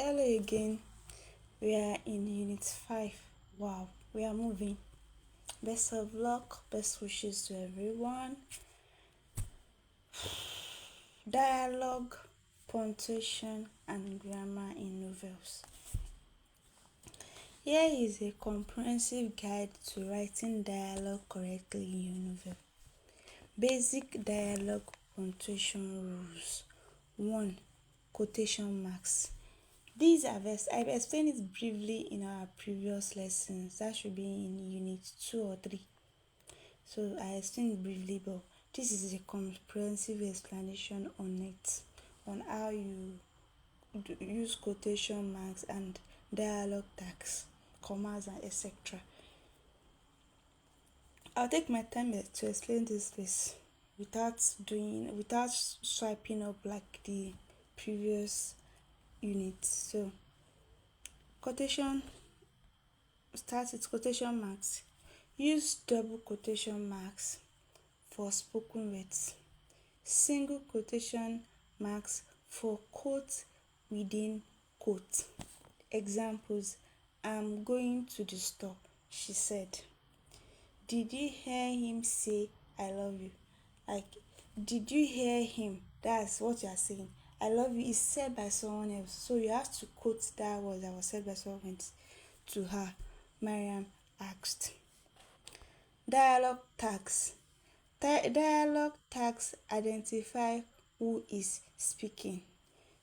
Hello again. We are in Unit 5. Wow, we are moving. Best of luck, best wishes to everyone. Dialogue, punctuation, and grammar in novels. Here is a comprehensive guide to writing dialogue correctly in your novel. Basic dialogue punctuation rules. 1. Quotation marks. I've explained it briefly in our previous lessons. That should be in Unit 2 or 3. So I explained it briefly, but this is a comprehensive explanation on it, on how you use quotation marks and dialogue tags, commas, and etc. I'll take my time to explain this without swiping up like the previous unit. So quotation start with quotation marks. Use double quotation marks for spoken words. Single quotation marks for quote within quote. Examples: I'm going to the store, she said. Did you hear him say I love you? Like, did you hear him? That's what you are saying. I love you is said by someone else. So you have to quote that word that was said by someone else to her. Mariam asked. Dialogue tags. Dialogue tags identify who is speaking.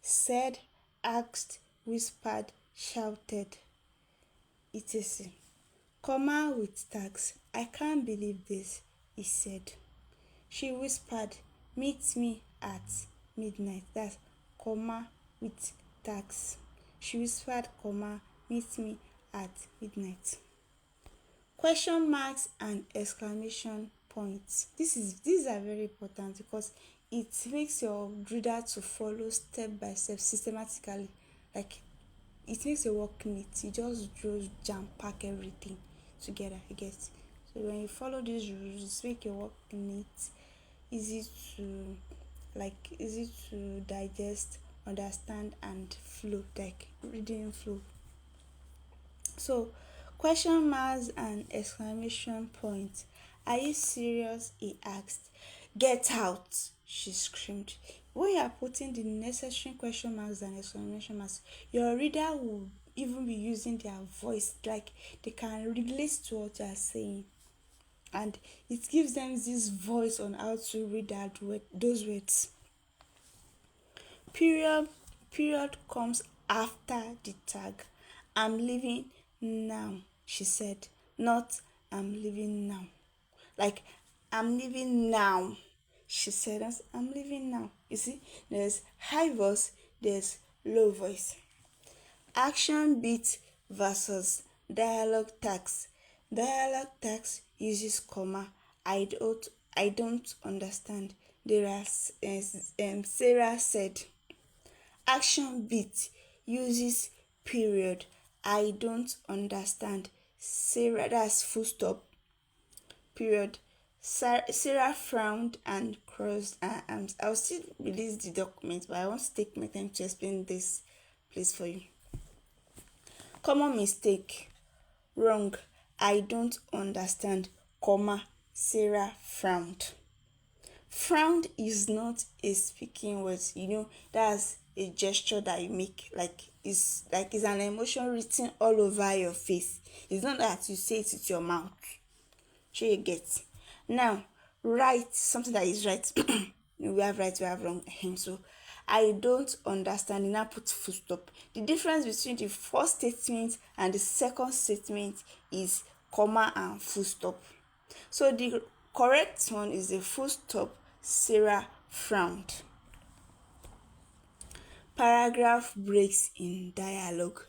Said, asked, whispered, shouted, etc. Comma with tags. I can't believe this, he said. She whispered, meet me at midnight. That's comma with tags. She whispered, comma, meet me at midnight. Question marks and exclamation points. These are very important because it makes your reader to follow step by step systematically. Like, it makes your work neat. You just jam pack everything together, you get. So when you follow these rules, make your work neat, easy to digest, understand, and flow, like reading flow. So question marks and exclamation points. Are you serious? He asked. Get out, she screamed. When you are putting the necessary question marks and exclamation marks, your reader will even be using their voice, like they can relate to what you are saying, and it gives them this voice on how to read those words. Period comes after the tag. I'm leaving now, she said, not I'm leaving now. Like, I'm leaving now, she said. I'm leaving now. You see, there's high voice, there's low voice. Action beat versus dialogue tags. Dialogue tags uses comma. I don't understand. Sarah said. Action beat uses period. I don't understand. Sarah, that's full stop. Period. Sarah frowned and crossed her arms. I'll still release the document, but I want to take my time to explain this place for you. Common mistake. Wrong. I don't understand, comma, Sarah frowned. Frowned is not a speaking word, that's a gesture that you make, it's an emotion written all over your face. It's not that you say it with your mouth. Sure you get. Now, right, something that is right. We have right, we have wrong. So I don't understand. You now put full stop. The difference between the first statement and the second statement is comma and full stop. So the correct one is the full stop. Sarah frowned. Paragraph breaks in dialogue.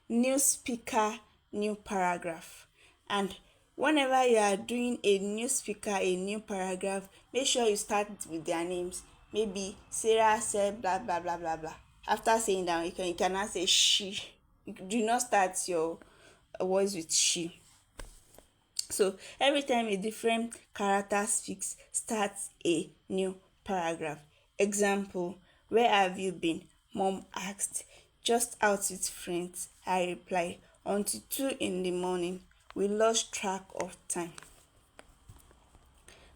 New speaker, new paragraph. And whenever you are doing a new speaker, a new paragraph, make sure you start with their names. Maybe Sarah said blah blah blah blah blah. After saying that, you can now say she. Do not start your words with she. So every time a different character speaks, starts a new paragraph. Example: where have you been? Mom asked. Just out with friends, I reply. Until 2 in the morning. We lost track of time.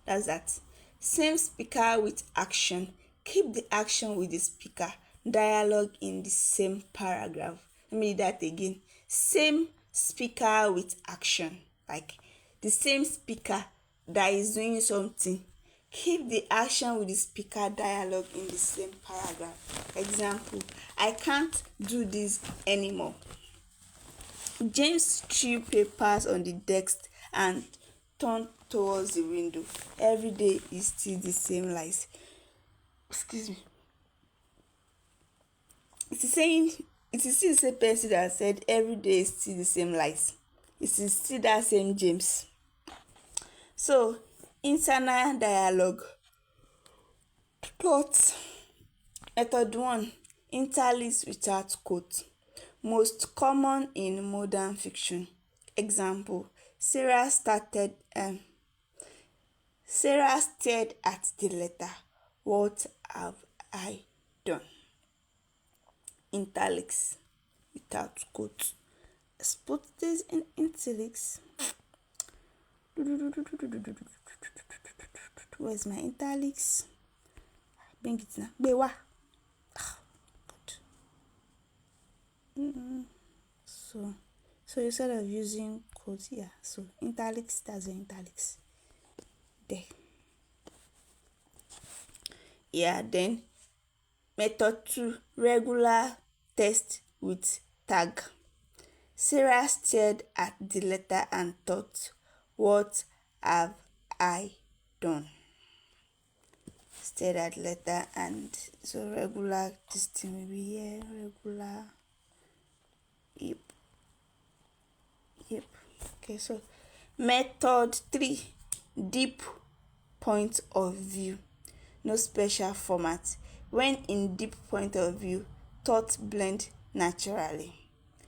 That's that. Same speaker with action. Keep the action with the speaker. Dialogue in the same paragraph. Let me read that again. Same speaker with action. Like the same speaker that is doing something. Keep the action with the speaker dialogue in the same paragraph. Example, I can't do this anymore. James threw papers on the desk and turned towards the window. Every day is still the same lies. Excuse me. It is still the same person that said every day is still the same lies. It is still that same James. So, internal dialogue. Plot. Method 1. Interlist without quote. Most common in modern fiction. Example, Sarah stared at the letter. What have I done? Italics without quote. Let's put this in italics. Where's my italics? Bring it now. Bewa. So instead of using quotes, yeah, so italics, that's the italics. There. Yeah, then method 2, regular text with tag. Sarah stared at the letter and thought, what have I done? Stared at letter and so regular, this thing will be here, regular. Yep. Okay, so method 3, deep point of view. No special format. When in deep point of view, thoughts blend naturally.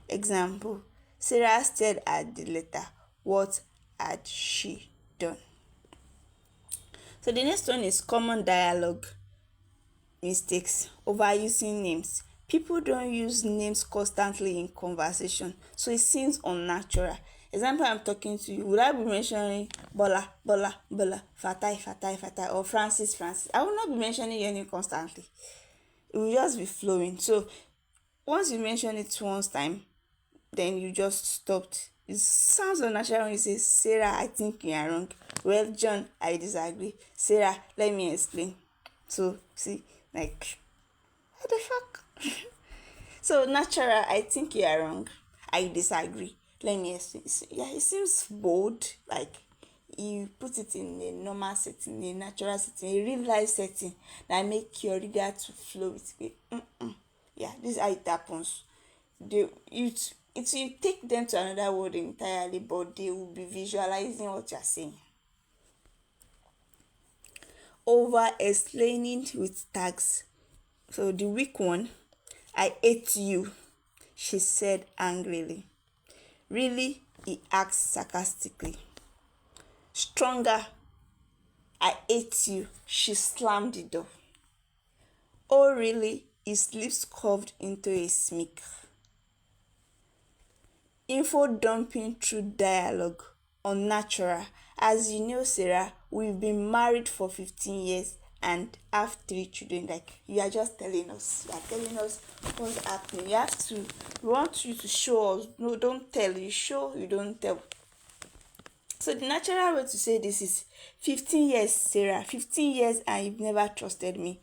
Example, Sarah stared at the letter. What had she done? So the next one is common dialogue mistakes. Overusing names. People don't use names constantly in conversation, so it seems unnatural. Example, I'm talking to you. Would I be mentioning Bola, Bola, Bola, Fatai, Fatai, Fatai, or Francis, Francis? I will not be mentioning your name constantly. It will just be flowing. So once you mention it once time, then you just stopped. It sounds unnatural when you say, Sarah, I think you are wrong. Well, John, I disagree. Sarah, let me explain. So see, like, what the fuck? So natural, I think you are wrong. I disagree. Let me explain. Yeah, it seems bold. Like you put it in a normal setting, a natural setting, a real life setting that make your reader to flow with it. Yeah, this is how it happens. It will take them to another world entirely, but they will be visualizing what you are saying. Over explaining with tags. So the weak one, I hate you, she said angrily. Really, he asked sarcastically. Stronger, I hate you, she slammed the door. Oh really, his lips curved into a smirk. Info dumping through dialogue, unnatural. As you know, Sarah, we've been married for 15 years and have 3 children. Like, you are just telling us. You are telling us what's happening. We want you to show us. No, don't tell. You show, you don't tell. So the natural way to say this is 15 years, Sarah. 15 years and you've never trusted me.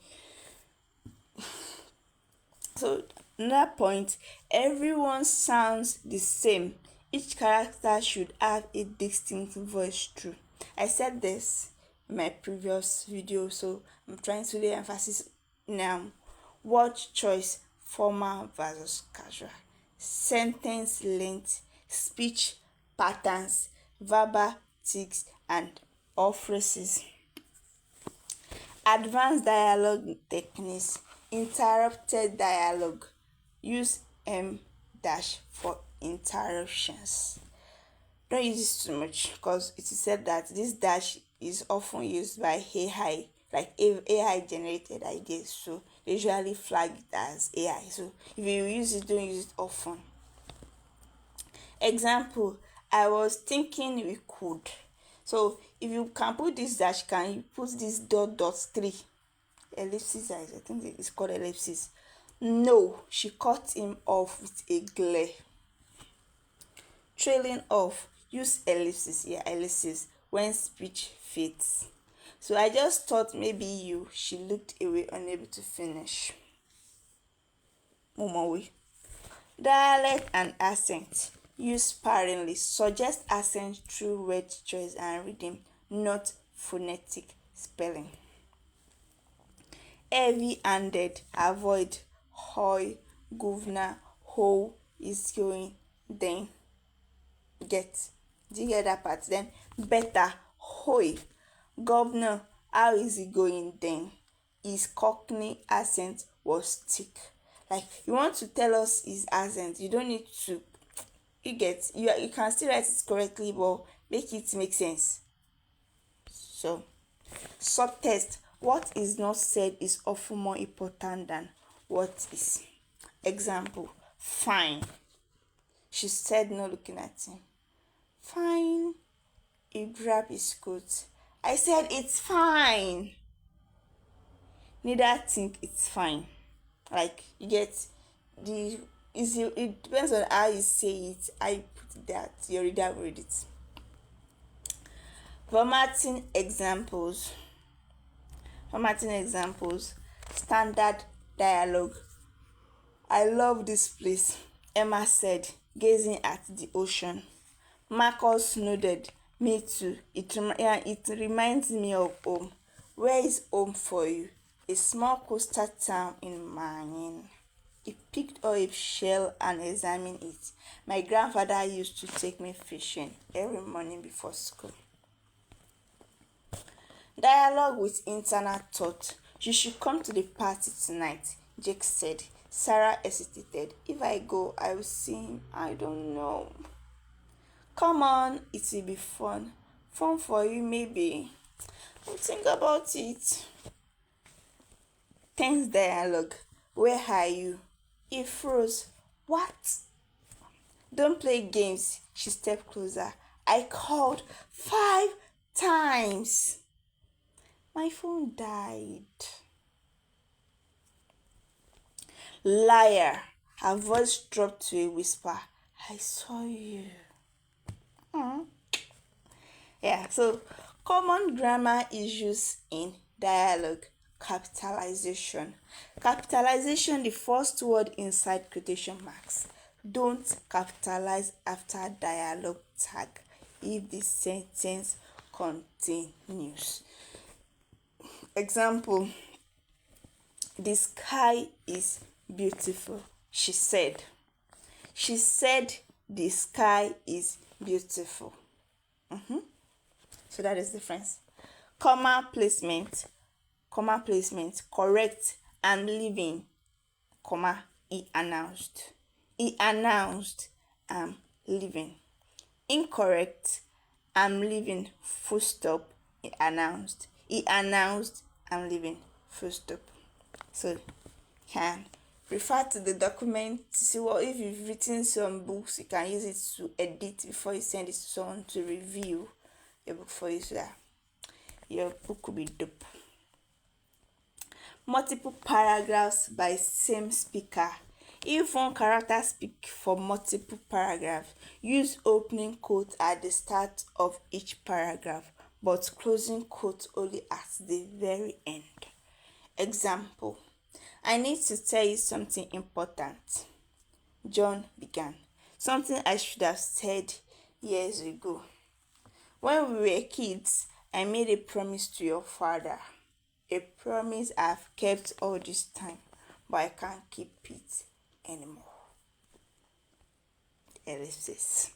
So another point, everyone sounds the same. Each character should have a distinct voice through. I said this in my previous video, so I'm trying to lay emphasis now. Word choice, formal versus casual. Sentence length, speech patterns, verbal tics, and all phrases. Advanced dialogue techniques. Interrupted dialogue. Use M dash for interruptions. Don't use this too much because it is said that this dash is often used by AI, like AI generated ideas. So they usually flag it as AI. So if you use it, don't use it often. Example, I was thinking we could. So if you can put this dash, can you put this dot three ellipsis? I think it's called ellipsis. No, she cut him off with a glare. Trailing off, use ellipsis, yeah, ellipsis when speech fits. So I just thought maybe you. She looked away, unable to finish. Mumawi. Dialect and accent. Use sparingly. Suggest accent through word choice and reading, not phonetic spelling. Heavy-handed. Avoid hoi, governor, ho is going, then get. Do you get that part? Then better, hoi. Governor, how is it going then? His Cockney accent was thick. Like, you want to tell us his accent, you don't need to, you can still write it correctly, but make it make sense. So subtext, what is not said is often more important than what is. Example, fine. She said, not looking at him. Fine. He grabbed his coat. I said it's fine. Neither think it's fine. Like, you get the it depends on how you say it. I put that your reader will read it. Formatting examples. Standard dialogue. I love this place, Emma said, gazing at the ocean. Marcus nodded. Me too. It reminds me of home. Where is home for you? A small coastal town in Maine. He picked up a shell and examined it. My grandfather used to take me fishing every morning before school. Dialogue with internal thought. You should come to the party tonight, Jake said. Sarah hesitated. If I go, I will see him. I don't know. Come on, it will be fun. Fun for you, maybe. Think about it. Tense dialogue. Where are you? He froze. What? Don't play games. She stepped closer. I called 5 times. My phone died. Liar. Her voice dropped to a whisper. I saw you. Yeah, so common grammar issues in dialogue. Capitalization. Capitalization, the first word inside quotation marks. Don't capitalize after dialogue tag if the sentence continues. Example, the sky is beautiful, she said. She said the sky is beautiful. So that is the difference. Comma placement, correct, I'm leaving, comma, he announced. He announced, I'm leaving. Incorrect, I'm leaving, full stop, he announced. He announced, I'm leaving, full stop. So you can refer to the document to see what, if you've written some books, you can use it to edit before you send it to someone to review your book for you, so that your book could be dope. Multiple paragraphs by same speaker. If one character speaks for multiple paragraphs, use opening quote at the start of each paragraph, but closing quote only at the very end. Example, I need to tell you something important. John began. Something I should have said years ago. When we were kids, I made a promise to your father. A promise I've kept all this time, but I can't keep it anymore. Ellipsis.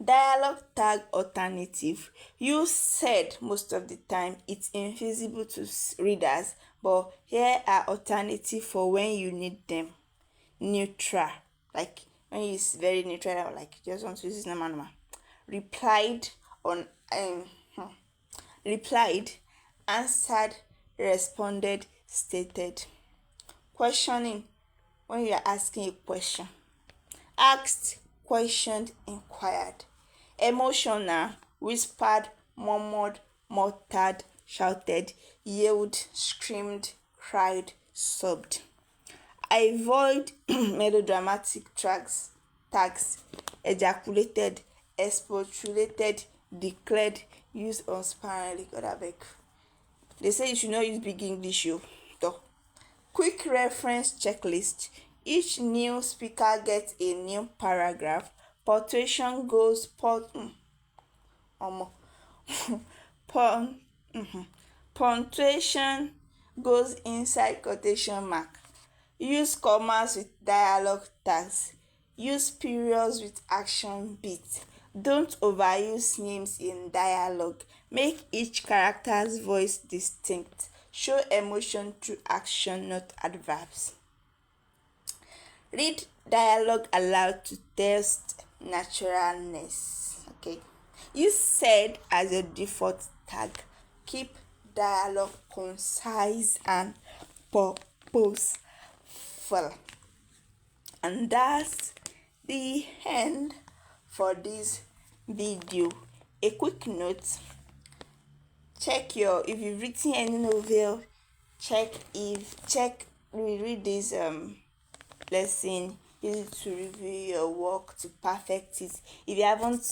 Dialogue tag alternative. You said most of the time it's invisible to readers, but here are alternatives for when you need them. Neutral. Like when it's very neutral, like just want to use normal. Replied on replied, answered, responded, stated. Questioning, when you are asking a question. Asked, questioned, inquired. Emotional, whispered, murmured, muttered, shouted, yelled, screamed, cried, sobbed. Avoid melodramatic tags, ejaculated, expostulated, declared, used unsparingly. God abeg. They say you should not use big English, yo. Though. Quick reference checklist. Each new speaker gets a new paragraph. Punctuation goes Pun- punctuation goes inside quotation mark. Use commas with dialogue tags. Use periods with action beats. Don't overuse names in dialogue. Make each character's voice distinct. Show emotion through action, not adverbs. Read dialogue aloud to test naturalness. Okay. Use said as a default tag. Keep dialogue concise and purposeful. And that's the end for this video. A quick note, check your, if you've written any novel, check we read this lesson, use it to review your work to perfect it. If you haven't